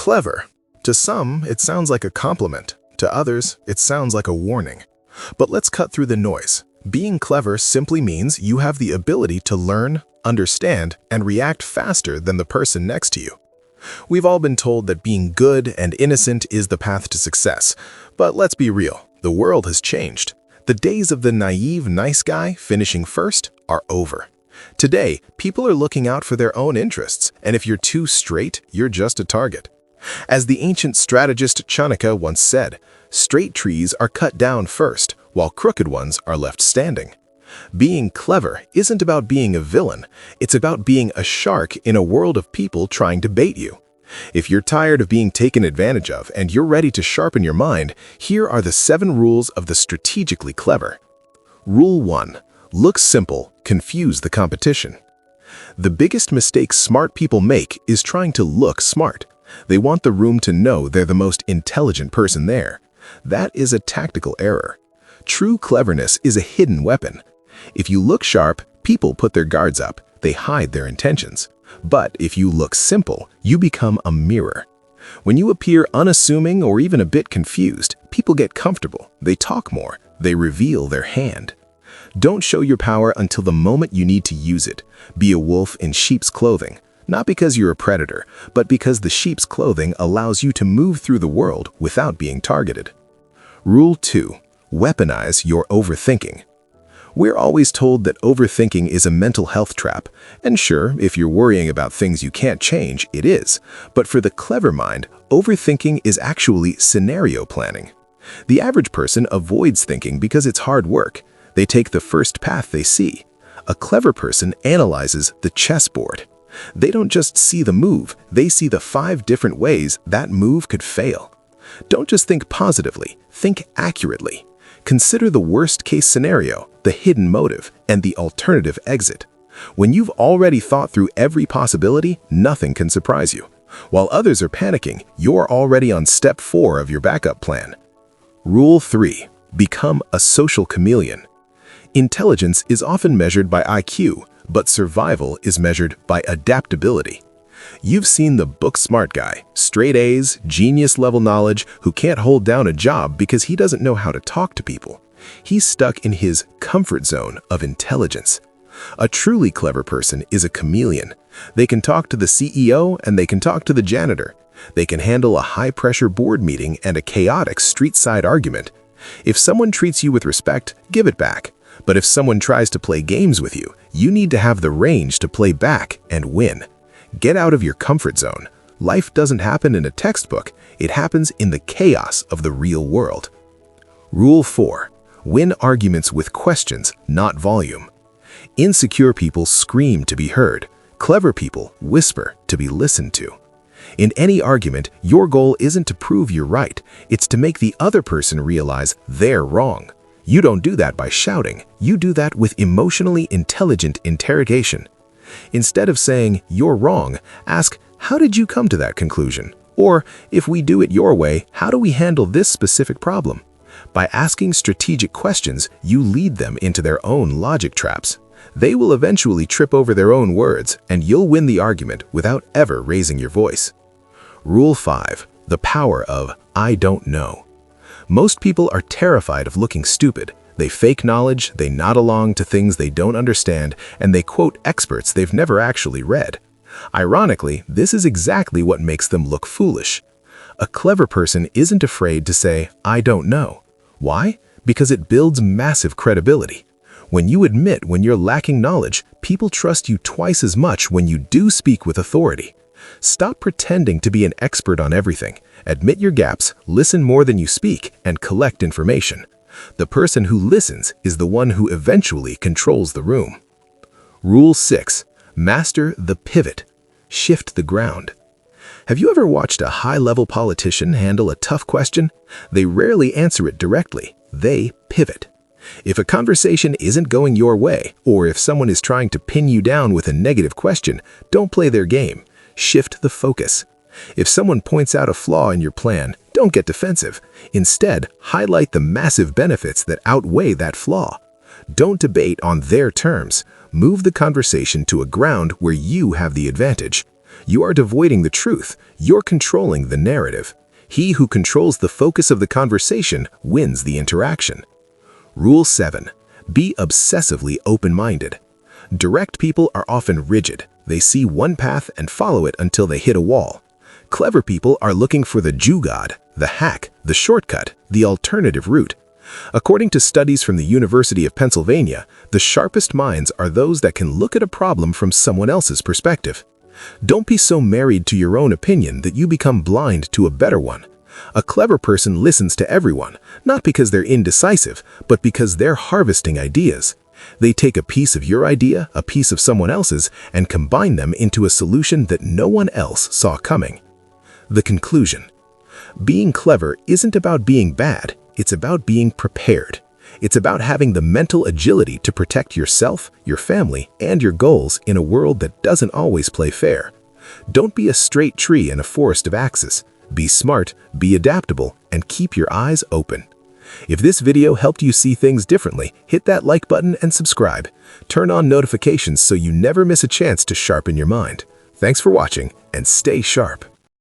Clever. To some, it sounds like a compliment. To others, it sounds like a warning. But let's cut through the noise. Being clever simply means you have the ability to learn, understand, and react faster than the person next to you. We've all been told that being good and innocent is the path to success. But let's be real, the world has changed. The days of the naive, nice guy finishing first are over. Today, people are looking out for their own interests, and if you're too straight, you're just a target. As the ancient strategist Chanakya once said, straight trees are cut down first, while crooked ones are left standing. Being clever isn't about being a villain, it's about being a shark in a world of people trying to bait you. If you're tired of being taken advantage of and you're ready to sharpen your mind, here are the 7 rules of the strategically clever. Rule 1. Look simple, confuse the competition. The biggest mistake smart people make is trying to look smart. They want the room to know they're the most intelligent person there. That is a tactical error. True cleverness is a hidden weapon. If you look sharp, people put their guards up. They hide their intentions. But if you look simple, you become a mirror. When you appear unassuming or even a bit confused, people get comfortable. They talk more. They reveal their hand. Don't show your power until the moment you need to use it. Be a wolf in sheep's clothing. Not because you're a predator, but because the sheep's clothing allows you to move through the world without being targeted. Rule 2. Weaponize your overthinking. We're always told that overthinking is a mental health trap. And sure, if you're worrying about things you can't change, it is. But for the clever mind, overthinking is actually scenario planning. The average person avoids thinking because it's hard work. They take the first path they see. A clever person analyzes the chessboard. They don't just see the move, they see the 5 different ways that move could fail. Don't just think positively, think accurately. Consider the worst-case scenario, the hidden motive, and the alternative exit. When you've already thought through every possibility, nothing can surprise you. While others are panicking, you're already on step 4 of your backup plan. Rule 3. Become a social chameleon. Intelligence is often measured by IQ, but survival is measured by adaptability. You've seen the book-smart guy, straight A's, genius-level knowledge, who can't hold down a job because he doesn't know how to talk to people. He's stuck in his comfort zone of intelligence. A truly clever person is a chameleon. They can talk to the CEO and they can talk to the janitor. They can handle a high-pressure board meeting and a chaotic street-side argument. If someone treats you with respect, give it back. But if someone tries to play games with you, you need to have the range to play back and win. Get out of your comfort zone. Life doesn't happen in a textbook, it happens in the chaos of the real world. Rule 4. Win arguments with questions, not volume. Insecure people scream to be heard. Clever people whisper to be listened to. In any argument, your goal isn't to prove you're right, it's to make the other person realize they're wrong. You don't do that by shouting, you do that with emotionally intelligent interrogation. Instead of saying, "You're wrong," ask, "How did you come to that conclusion?" Or, "If we do it your way, how do we handle this specific problem?" By asking strategic questions, you lead them into their own logic traps. They will eventually trip over their own words, and you'll win the argument without ever raising your voice. Rule 5. The power of "I don't know." Most people are terrified of looking stupid. They fake knowledge, they nod along to things they don't understand, and they quote experts they've never actually read. Ironically, this is exactly what makes them look foolish. A clever person isn't afraid to say, "I don't know." Why? Because it builds massive credibility. When you admit when you're lacking knowledge, people trust you twice as much when you do speak with authority. Stop pretending to be an expert on everything. Admit your gaps, listen more than you speak, and collect information. The person who listens is the one who eventually controls the room. Rule 6. Master the pivot. Shift the ground. Have you ever watched a high-level politician handle a tough question? They rarely answer it directly. They pivot. If a conversation isn't going your way, or if someone is trying to pin you down with a negative question, don't play their game. Shift the focus. If someone points out a flaw in your plan, don't get defensive. Instead, highlight the massive benefits that outweigh that flaw. Don't debate on their terms. Move the conversation to a ground where you have the advantage. You aren't avoiding the truth, you're controlling the narrative. He who controls the focus of the conversation wins the interaction. Rule 7. Be obsessively open-minded. Direct people are often rigid. They see one path and follow it until they hit a wall. Clever people are looking for the jugad, the hack, the shortcut, the alternative route. According to studies from the University of Pennsylvania, the sharpest minds are those that can look at a problem from someone else's perspective. Don't be so married to your own opinion that you become blind to a better one. A clever person listens to everyone, not because they're indecisive, but because they're harvesting ideas. They take a piece of your idea, a piece of someone else's, and combine them into a solution that no one else saw coming. The conclusion. Being clever isn't about being bad, it's about being prepared. It's about having the mental agility to protect yourself, your family, and your goals in a world that doesn't always play fair. Don't be a straight tree in a forest of axes. Be smart, be adaptable, and keep your eyes open. If this video helped you see things differently, hit that like button and subscribe. Turn on notifications so you never miss a chance to sharpen your mind. Thanks for watching, and stay sharp.